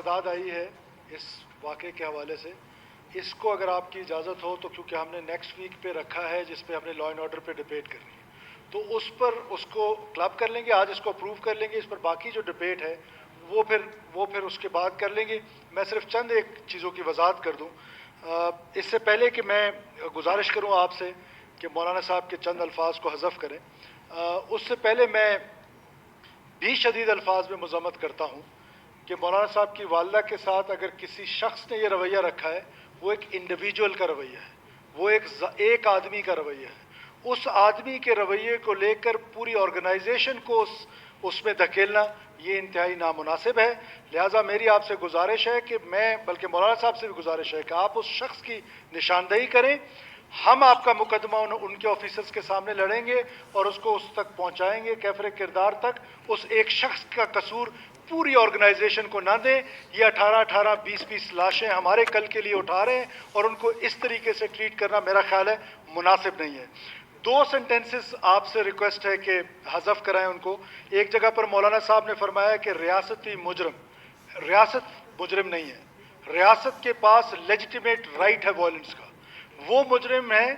قرارداد آئی ہے اس واقعے کے حوالے سے، اس کو اگر آپ کی اجازت ہو تو کیونکہ ہم نے نیکسٹ ویک پہ رکھا ہے جس پہ ہم نے لا اینڈ آرڈر پہ ڈبیٹ کرنی ہے، تو اس پر اس کو کلب کر لیں گے، آج اس کو اپروو کر لیں گے، اس پر باقی جو ڈبیٹ ہے وہ پھر اس کے بعد کر لیں گے۔ میں صرف چند ایک چیزوں کی وضاحت کر دوں اس سے پہلے کہ میں گزارش کروں آپ سے کہ مولانا صاحب کے چند الفاظ کو حذف کریں، اس سے پہلے میں بھی شدید الفاظ میں مذمت کرتا ہوں کہ مولانا صاحب کی والدہ کے ساتھ اگر کسی شخص نے یہ رویہ رکھا ہے، وہ ایک انڈیویجول کا رویہ ہے، وہ ایک آدمی کا رویہ ہے۔ اس آدمی کے رویے کو لے کر پوری آرگنائزیشن کو اس میں دھکیلنا یہ انتہائی نامناسب ہے۔ لہٰذا میری آپ سے گزارش ہے کہ بلکہ مولانا صاحب سے بھی گزارش ہے کہ آپ اس شخص کی نشاندہی کریں، ہم آپ کا مقدمہ ان کے آفیسرز کے سامنے لڑیں گے اور اس کو اس تک پہنچائیں گے کیفر کردار تک۔ اس ایک شخص کا قصور پوری آرگنائزیشن کو نہ دیں۔ یہ 18 20 لاشیں ہمارے کل کے لیے اٹھا رہے ہیں اور ان کو اس طریقے سے ٹریٹ کرنا میرا خیال ہے مناسب نہیں ہے۔ 2 سینٹنسز آپ سے ریکویسٹ ہے کہ حذف کرائیں ان کو۔ ایک جگہ پر مولانا صاحب نے فرمایا کہ ریاست مجرم نہیں ہے، ریاست کے پاس لیجیٹیمیٹ رائٹ ہے وائلنس کا۔ وہ مجرم ہیں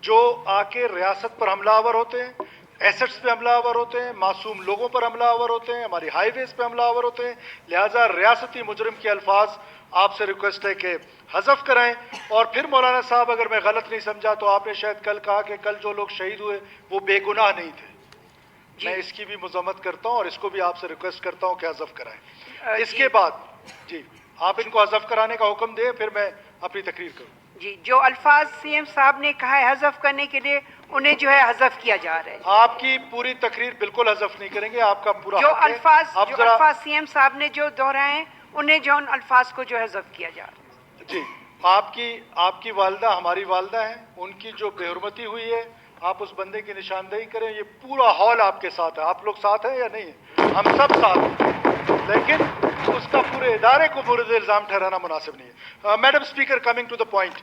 جو آ کے ریاست پر حملہ آور ہوتے ہیں، ایسٹس پہ حملہ آور ہوتے ہیں، معصوم لوگوں پر حملہ آور ہوتے ہیں، ہماری ہائی ویز پہ حملہ آور ہوتے ہیں۔ لہٰذا ریاستی مجرم کے الفاظ آپ سے ریکویسٹ ہے کہ حذف کرائیں۔ اور پھر مولانا صاحب اگر میں غلط نہیں سمجھا تو آپ نے شاید کل کہا کہ کل جو لوگ شہید ہوئے وہ بے گناہ نہیں تھے۔ میں اس کی بھی مذمت کرتا ہوں اور اس کو بھی آپ سے ریکویسٹ کرتا ہوں کہ حذف کرائیں۔ اس کے بعد جی آپ ان کو حذف کرانے کا حکم دیں، پھر میں اپنی تقریر کروں۔ جی جو الفاظ سی ایم صاحب نے کہا ہے حذف کرنے کے لیے، انہیں جو ہے حذف کیا جا رہا ہے۔ آپ کی پوری تقریر بالکل حذف نہیں کریں گے، آپ کا پورا جو حق ہے۔ الفاظ سی ایم صاحب نے جو دہرائے ہیں انہیں جو ان الفاظ کو جو حذف کیا جا رہا ہے۔ جی آپ کی والدہ ہماری والدہ ہیں، ان کی جو بے حرمتی ہوئی ہے آپ اس بندے کی نشاندہی کریں۔ یہ پورا ہال آپ کے ساتھ ہے، آپ لوگ ساتھ ہیں یا نہیں ہیں؟ ہم سب ساتھ ہیں، لیکن اس کا پورے ادارے کو مورد الزام ٹھہرانا مناسب نہیں ہے۔ Madam speaker, coming to the point,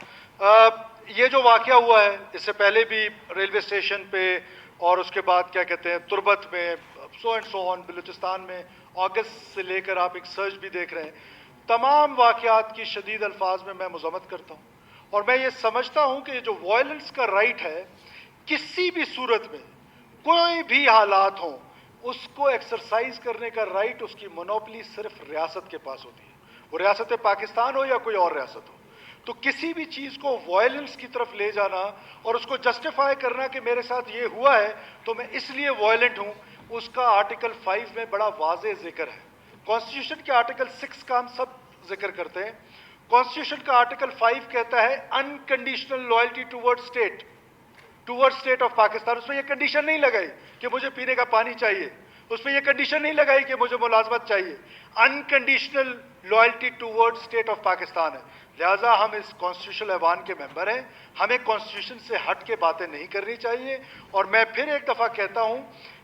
یہ جو واقعہ ہوا ہے اس سے پہلے بھی ریلوے اسٹیشن پہ اور اس کے بعد کیا کہتے ہیں تربت میں سو اینڈ سو آن بلوچستان میں اگست سے لے کر آپ ایک سرچ بھی دیکھ رہے ہیں، تمام واقعات کی شدید الفاظ میں مذمت کرتا ہوں اور میں یہ سمجھتا ہوں کہ جو وائلنس کا رائٹ ہے کسی بھی صورت میں کوئی بھی حالات ہوں اس کو ایکسرسائز کرنے کا رائٹ، اس کی مونوپلی صرف ریاست کے پاس ہوتی ہے، وہ ریاست پاکستان ہو یا کوئی اور ریاست ہو۔ تو کسی بھی چیز کو وائلنس کی طرف لے جانا اور اس کو جسٹیفائی کرنا کہ میرے ساتھ یہ ہوا ہے تو میں اس لیے وائلنٹ ہوں، اس کا آرٹیکل 5 میں بڑا واضح ذکر ہے۔ کانسٹیٹیوشن کے آرٹیکل 6 کا ہم سب ذکر کرتے ہیں۔ کانسٹیٹیوشن کا آرٹیکل 5 کہتا ہے unconditional loyalty toward state of Pakistan. اس میں یہ کنڈیشن نہیں لگائی کہ مجھے پینے کا پانی چاہیے، اس میں یہ کنڈیشن نہیں لگائی کہ مجھے ملازمت چاہیے، unconditional loyalty toward state of Pakistan ہے۔ لہٰذا ہم اس کانسٹیٹیوشنل ایوان کے ممبر ہیں، ہمیں کانسٹیٹیوشن سے ہٹ کے باتیں نہیں کرنی چاہیے۔ اور میں پھر ایک دفعہ کہتا ہوں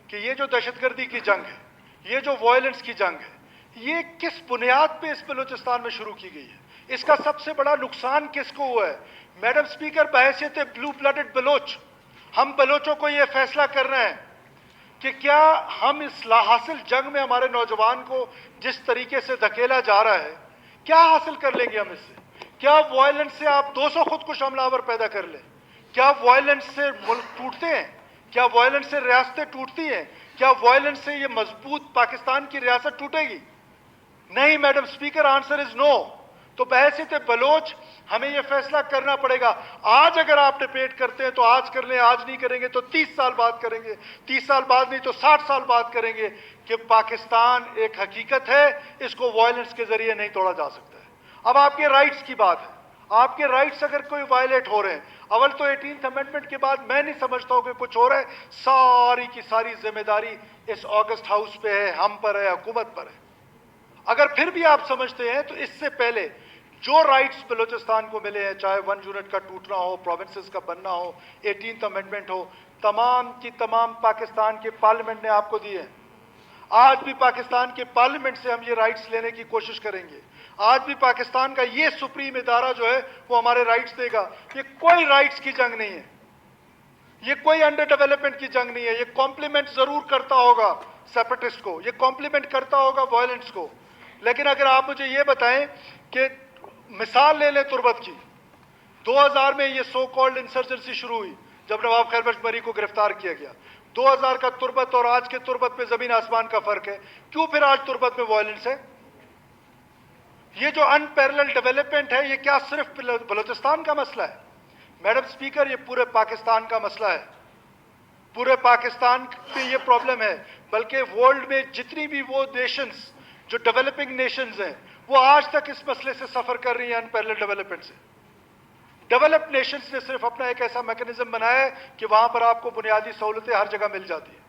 کہ یہ جو دہشت گردی کی جنگ ہے، یہ جو وائلنس کی جنگ ہے، یہ کس بنیاد پہ اس بلوچستان میں شروع کی گئی ہے؟ اس کا سب سے بڑا نقصان کس کو ہوا ہے؟ میڈم اسپیکر، بحیثیت بلو بلڈڈ بلوچ ہم بلوچوں کو یہ فیصلہ کر رہے ہیں کہ کیا ہم اس حاصل جنگ میں ہمارے نوجوان کو جس طریقے سے دھکیلا جا رہا ہے کیا حاصل کر لیں گے ہم اس سے؟ کیا وائلنس سے آپ 200 خودکش حملہ آور پیدا کر لیں؟ کیا وائلنس سے ملک ٹوٹتے ہیں؟ کیا وائلنس سے ریاستیں ٹوٹتی ہیں؟ کیا وائلنس سے یہ مضبوط پاکستان کی ریاست ٹوٹے گی؟ نہیں میڈم اسپیکر، آنسر از نو۔ تو بحیثیت بلوچ ہمیں یہ فیصلہ کرنا پڑے گا۔ آج اگر آپ ڈبیٹ کرتے ہیں تو آج کر لیں، آج نہیں کریں گے تو 30 سال بعد کریں گے، 30 سال بعد نہیں تو 60 سال بعد کریں گے کہ پاکستان ایک حقیقت ہے، اس کو وائلنس کے ذریعے نہیں توڑا جا سکتا ہے۔ اب آپ کے رائٹس کی بات ہے، آپ کے رائٹس اگر کوئی وائلیٹ ہو رہے ہیں، اول تو 18th امینڈمنٹ کے بعد میں نہیں سمجھتا ہوں کہ کچھ ہو رہا ہے، ساری کی ساری ذمہ داری اس آگسٹ ہاؤس پہ ہے، ہم پر ہے، حکومت پر ہے۔ اگر پھر بھی آپ سمجھتے ہیں تو اس سے پہلے جو رائٹس بلوچستان کو ملے ہیں، چاہے 1 یونٹ کا ٹوٹنا ہو، پروونسز کا بننا ہو، 18th امینڈمنٹ ہو، تمام کی تمام پاکستان کے پارلیمنٹ نے آپ کو دیے ہیں۔ آج بھی پاکستان کے پارلیمنٹ سے ہم یہ رائٹس لینے کی کوشش کریں گے۔ آج بھی پاکستان کا یہ سپریم ادارہ جو ہے وہ ہمارے رائٹس دے گا۔ یہ کوئی رائٹس کی جنگ نہیں ہے، یہ کوئی انڈر ڈیولپمنٹ کی جنگ نہیں ہے۔ یہ کمپلیمنٹ ضرور کرتا ہوگا سیپریٹسٹ کو، یہ کمپلیمنٹ کرتا ہوگا وائلنس کو، لیکن اگر آپ مجھے یہ بتائیں کہ مثال لے لیں تربت کی، 2000 میں یہ سو کالڈ انسرجنسی شروع ہوئی جب نواب خیر بخش مری کو گرفتار کیا گیا. 2000 کا تربت اور آج کے تربت میں زمین آسمان کا فرق ہے. کیوں پھر آج تربت میں وائلنس ہے؟ یہ جو ان پیرلل ڈیولپمنٹ ہے یہ کیا صرف بلوچستان کا مسئلہ ہے؟ میڈم سپیکر، یہ پورے پاکستان کا مسئلہ ہے. پورے پاکستان میں یہ پرابلم ہے، بلکہ ورلڈ میں جتنی بھی وہ نیشنز جو ڈیولپنگ نیشنز ہیں وہ آج تک اس مسئلے سے سفر کر رہی ہیں ان پیرلل ڈیولپمنٹ سے. ڈیولپ نیشنز نے صرف اپنا ایک ایسا میکنزم بنایا ہے کہ وہاں پر آپ کو بنیادی سہولتیں ہر جگہ مل جاتی ہیں.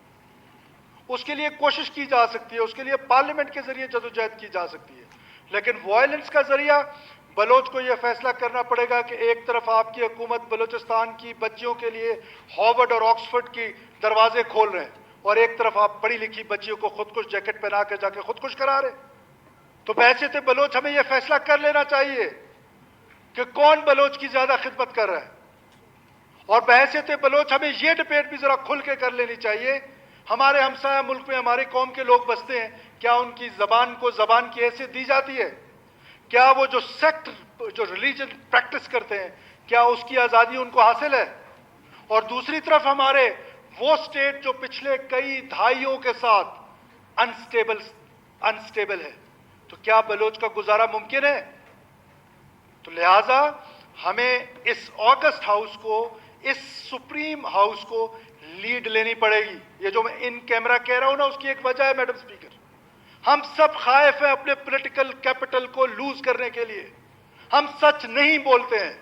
اس کے لیے کوشش کی جا سکتی ہے، اس کے لیے پارلیمنٹ کے ذریعے جدوجہد کی جا سکتی ہے، لیکن وائلنس کا ذریعہ بلوچ کو یہ فیصلہ کرنا پڑے گا کہ ایک طرف آپ کی حکومت بلوچستان کی بچیوں کے لیے ہارورڈ اور آکسفورڈ کی دروازے کھول رہے ہیں اور ایک طرف آپ پڑھی لکھی بچیوں کو خودکش جیکٹ پہنا کے جا کے خودکش کرا رہے. تو بحیثیت بلوچ ہمیں یہ فیصلہ کر لینا چاہیے کہ کون بلوچ کی زیادہ خدمت کر رہا ہے، اور بحیثیت بلوچ ہمیں یہ ڈبیٹ بھی ذرا کھل کے کر لینی چاہیے. ہمارے ہمسایہ ملک میں ہماری قوم کے لوگ بستے ہیں، کیا ان کی زبان کو زبان کی حیثیت دی جاتی ہے؟ کیا وہ جو سیکٹ جو ریلیجن پریکٹس کرتے ہیں کیا اس کی آزادی ان کو حاصل ہے؟ اور دوسری طرف ہمارے وہ سٹیٹ جو پچھلے کئی دہائیوں کے ساتھ انسٹیبل ہے، تو کیا بلوچ کا گزارا ممکن ہے؟ تو لہٰذا ہمیں اس آگسٹ ہاؤس کو، اس سپریم ہاؤس کو لیڈ لینی پڑے گی. یہ جو میں ان کیمرہ کہہ رہا ہوں نا، اس کی ایک وجہ ہے میڈم سپیکر. ہم سب خائف ہیں اپنے پولیٹیکل کیپٹل کو لوز کرنے کے لیے. ہم سچ نہیں بولتے ہیں.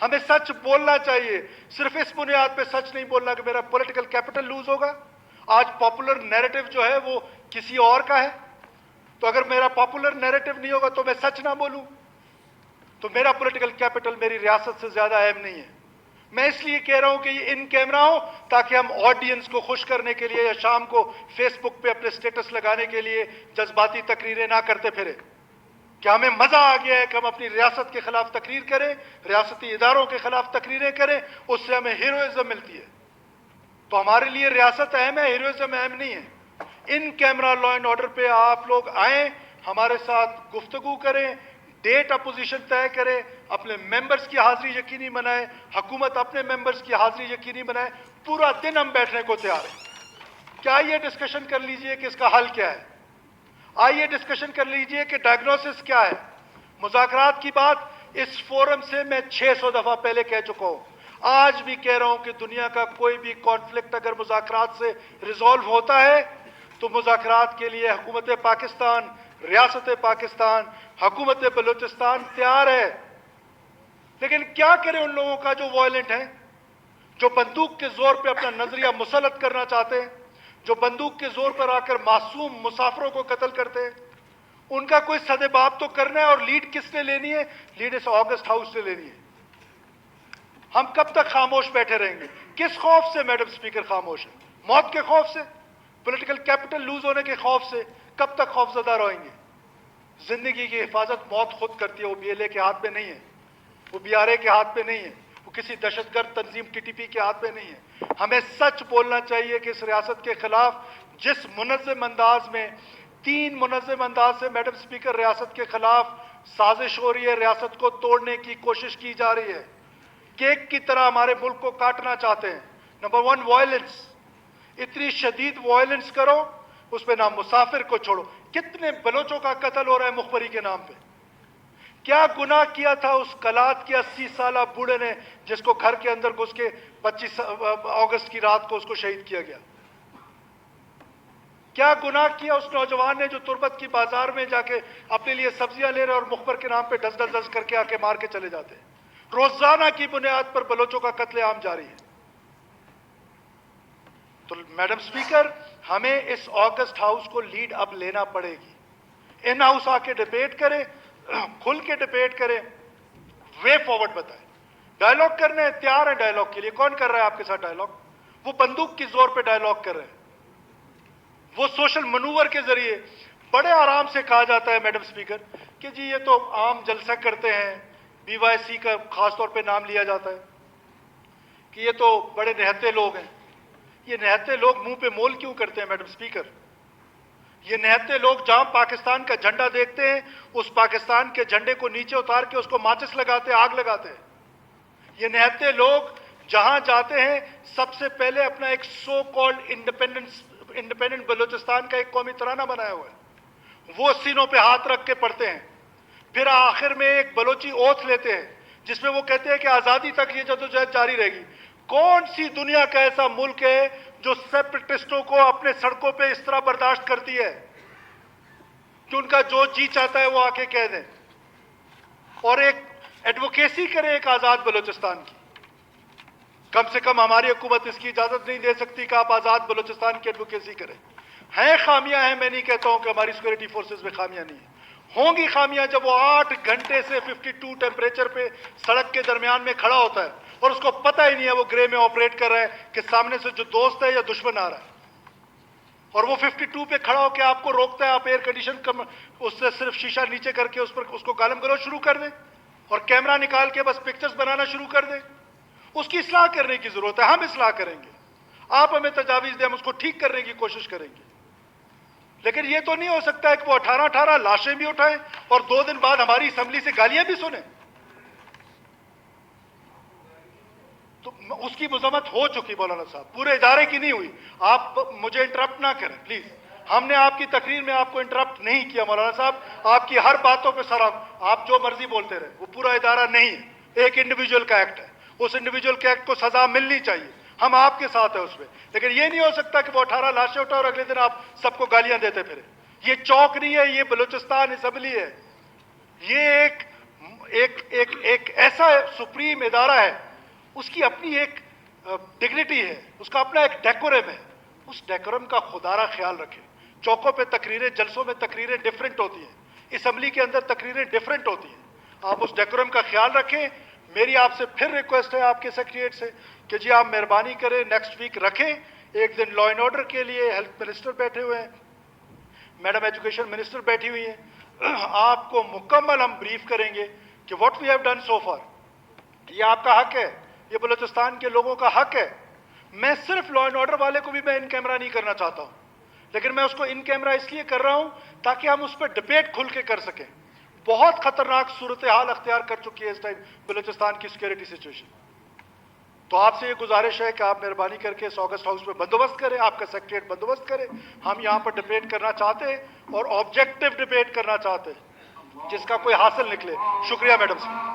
ہمیں سچ بولنا چاہیے. صرف اس بنیاد پہ سچ نہیں بولنا کہ میرا پولیٹیکل کیپٹل لوز ہوگا. آج پاپولر نیریٹو جو ہے وہ کسی اور کا ہے، تو اگر میرا پاپولر نیریٹو نہیں ہوگا تو میں سچ نہ بولوں تو میرا پولیٹیکل کیپٹل میری ریاست سے زیادہ اہم نہیں ہے. میں اس لیے کہہ رہا ہوں کہ یہ ان کیمرہ ہو تاکہ ہم آڈینس کو خوش کرنے کے لیے یا شام کو فیس بک پہ اپنے سٹیٹس لگانے کے لیے جذباتی تقریریں نہ کرتے پھرے. کہ ہمیں مزہ آ گیا ہے کہ ہم اپنی ریاست کے خلاف تقریر کریں، ریاستی اداروں کے خلاف تقریریں کریں، اس سے ہمیں ہیروئزم ملتی ہے. تو ہمارے لیے ریاست اہم ہے، ہیروئزم اہم نہیں ہے. ان کیمرہ لا اینڈ آرڈر پہ آپ لوگ آئیں، ہمارے ساتھ گفتگو کریں، ڈیٹ اپوزیشن طے کرے، اپنے ممبرز کی حاضری یقینی بنائے، حکومت اپنے ممبرز کی حاضری یقینی بنائے. پورا دن ہم بیٹھنے کو تیار ہیں. کیا یہ ڈسکشن کر لیجئے کہ اس کا حل کیا ہے؟ آئیے ڈسکشن کر لیجئے کہ ڈائگنوسس کیا ہے؟ مذاکرات کی بات اس فورم سے میں 600 دفعہ پہلے کہہ چکا ہوں. آج بھی کہہ رہا ہوں کہ دنیا کا کوئی بھی کانفلکٹ اگر مذاکرات سے ریزالو ہوتا ہے تو مذاکرات کے لیے حکومت پاکستان، ریاست پاکستان، حکومت بلوچستان تیار ہے. لیکن کیا کریں ان لوگوں کا جو وائلنٹ ہیں، جو بندوق کے زور پہ اپنا نظریہ مسلط کرنا چاہتے ہیں، جو بندوق کے زور پر آ کر معصوم مسافروں کو قتل کرتے ہیں. ان کا کوئی سدباب تو کرنا ہے. اور لیڈ کس نے لینی ہے؟ لیڈ اس آگسٹ ہاؤس نے لینی ہے. ہم کب تک خاموش بیٹھے رہیں گے؟ کس خوف سے میڈم سپیکر خاموش ہے؟ موت کے خوف سے؟ پولیٹیکل کیپٹل لوز ہونے کے خوف سے؟ کب تک خوف زدہ رہیں گے؟ زندگی کی حفاظت موت خود کرتی ہے. وہ بی ایل اے کے ہاتھ پہ نہیں ہے، وہ بی آر اے کے ہاتھ پہ نہیں ہے، وہ کسی دہشت گرد تنظیم ٹی ٹی پی کے ہاتھ پہ نہیں ہے. ہمیں سچ بولنا چاہیے کہ اس ریاست کے خلاف جس منظم انداز میں 3 منظم انداز سے میڈم سپیکر ریاست کے خلاف سازش ہو رہی ہے، ریاست کو توڑنے کی کوشش کی جا رہی ہے، کیک کی طرح ہمارے ملک کو کاٹنا چاہتے ہیں. Number 1 violence. اتنی شدید وائلنس کرو، اس پہ نام مسافر کو چھوڑو. کتنے بلوچوں کا قتل ہو رہا ہے مخبری کے نام پہ. کیا گناہ کیا تھا اس کلات کے 80 سالہ بوڑھے نے جس کو گھر کے اندر گھس کے 25 اگست کی رات کو اس کو شہید کیا گیا؟ کیا گناہ کیا اس نوجوان نے جو تربت کی بازار میں جا کے اپنے لیے سبزیاں لے رہے اور مخبر کے نام پہ ڈز کر کے آ کے مار کے چلے جاتے ہیں؟ روزانہ کی بنیاد پر بلوچوں کا قتل عام جاری ہے. تو میڈم سپیکر ہمیں اس آگسٹ ہاؤس کو لیڈ اب لینا پڑے گی. ان ہاؤس آ کے ڈیبیٹ کریں، کھل کے ڈیبیٹ کریں، وے فارورڈ بتائیں. ڈائیلاگ کرنے تیار ہیں. ڈائیلاگ کے لیے کون کر رہا ہے آپ کے ساتھ ڈائیلاگ؟ وہ بندوق کی زور پہ ڈائیلاگ کر رہے ہیں. وہ سوشل منور کے ذریعے بڑے آرام سے کہا جاتا ہے میڈم سپیکر کہ جی یہ تو عام جلسہ کرتے ہیں، بی وائی سی کا خاص طور پہ نام لیا جاتا ہے کہ یہ تو بڑے نہتے لوگ ہیں. یہ نہتے لوگ منہ پہ مول کیوں کرتے ہیں میڈم سپیکر؟ یہ نہتے لوگ جہاں پاکستان کا جھنڈا دیکھتے ہیں اس پاکستان کے جھنڈے کو نیچے اتار کے اس کو ماچس لگاتے ہیں، آگ لگاتے ہیں۔ یہ نہتے لوگ جہاں جاتے ہیں سب سے پہلے اپنا ایک سو کالڈ انڈیپینڈنٹ بلوچستان کا ایک قومی ترانہ بنایا ہوا ہے، وہ سینوں پہ ہاتھ رکھ کے پڑھتے ہیں، پھر آخر میں ایک بلوچی اوتھ لیتے ہیں جس میں وہ کہتے ہیں کہ آزادی تک یہ جدوجہد جاری رہے گی۔ کون سی دنیا کا ایسا ملک ہے جو سیپریٹسٹوں کو اپنے سڑکوں پہ اس طرح برداشت کرتی ہے کہ ان کا جو جی چاہتا ہے وہ آ کے کہہ دیں اور ایک ایڈوکیسی کرے ایک آزاد بلوچستان کی؟ کم سے کم ہماری حکومت اس کی اجازت نہیں دے سکتی کہ آپ آزاد بلوچستان کی ایڈوکیسی کریں۔ ہیں خامیاں ہیں، میں نہیں کہتا ہوں کہ ہماری سیکورٹی فورسز میں خامیاں نہیں ہیں، ہوں گی خامیاں جب وہ 8 گھنٹے سے 52 ٹیمپریچر پہ سڑک کے درمیان میں کھڑا ہوتا ہے اور اس کو پتہ ہی نہیں ہے وہ گرے میں آپریٹ کر رہا ہے کہ سامنے سے جو دوست ہے یا دشمن آ رہا ہے، اور وہ 52 پہ کھڑا ہو کے آپ کو روکتا ہے، آپ ایئر کنڈیشن اس سے صرف شیشہ نیچے کر کے اس کو گالم گلوچ شروع کر دیں اور کیمرہ نکال کے بس پکچرز بنانا شروع کر دیں۔ اس کی اصلاح کرنے کی ضرورت ہے، ہم اصلاح کریں گے، آپ ہمیں تجاویز دیں، ہم اس کو ٹھیک کرنے کی کوشش کریں گے، لیکن یہ تو نہیں ہو سکتا ہے کہ وہ 18 لاشیں بھی اٹھائیں اور 2 دن بعد ہماری اسمبلی سے گالیاں بھی سنیں۔ تو اس کی مذمت ہو چکی مولانا صاحب، پورے ادارے کی نہیں ہوئی۔ آپ مجھے انٹرپٹ نہ کریں پلیز، ہم نے آپ کی تقریر میں آپ کو انٹرپٹ نہیں کیا مولانا صاحب، آپ کی ہر باتوں پہ سر آپ جو مرضی بولتے رہے، وہ پورا ادارہ نہیں ہے، ایک انڈیویجول کا ایکٹ ہے، اس انڈیویجول کے ایکٹ کو سزا ملنی چاہیے، ہم آپ کے ساتھ ہیں اس میں، لیکن یہ نہیں ہو سکتا کہ وہ 18 لاشیں اٹھائے اور اگلے دن آپ سب کو گالیاں دیتے پھرے۔ یہ چوک نہیں ہے، یہ بلوچستان اسمبلی ہے، یہ ایک ایسا سپریم ادارہ ہے، اس کی اپنی ایک ڈگنیٹی ہے، اس کا اپنا ایک ڈیکورم ہے، اس ڈیکورم کا خدارہ خیال رکھیں۔ چوکوں پہ تقریریں، جلسوں میں تقریریں ڈیفرنٹ ہوتی ہیں، اسمبلی کے اندر تقریریں ڈیفرنٹ ہوتی ہیں، آپ اس ڈیکورم کا خیال رکھیں۔ میری آپ سے پھر ریکویسٹ ہے آپ کے سیکریٹریٹ سے کہ جی آپ مہربانی کریں نیکسٹ ویک رکھیں، ایک دن لا اینڈ آرڈر کے لیے ہیلتھ منسٹر بیٹھے ہوئے ہیں، میڈم ایجوکیشن منسٹر بیٹھی ہوئی ہیں، آپ کو مکمل ہم بریف کریں گے کہ what we have done so far. یہ آپ کا حق ہے، یہ بلوچستان کے لوگوں کا حق ہے۔ میں صرف لا اینڈ آرڈر والے کو بھی میں ان کیمرہ نہیں کرنا چاہتا ہوں، لیکن میں اس کو ان کیمرہ اس لیے کر رہا ہوں تاکہ ہم اس پہ ڈبیٹ کھل کے کر سکیں۔ بہت خطرناک صورتحال اختیار کر چکی ہے اس ٹائم بلوچستان کی سیکورٹی سچویشن۔ تو آپ سے یہ گزارش ہے کہ آپ مہربانی کر کے آگسٹ ہاؤس میں بندوبست کریں، آپ کا سیکریٹریٹ بندوبست کرے، ہم یہاں پر ڈبیٹ کرنا چاہتے ہیں اور آبجیکٹو ڈبیٹ کرنا چاہتے ہیں جس کا کوئی حاصل نکلے۔ شکریہ میڈم صاحب۔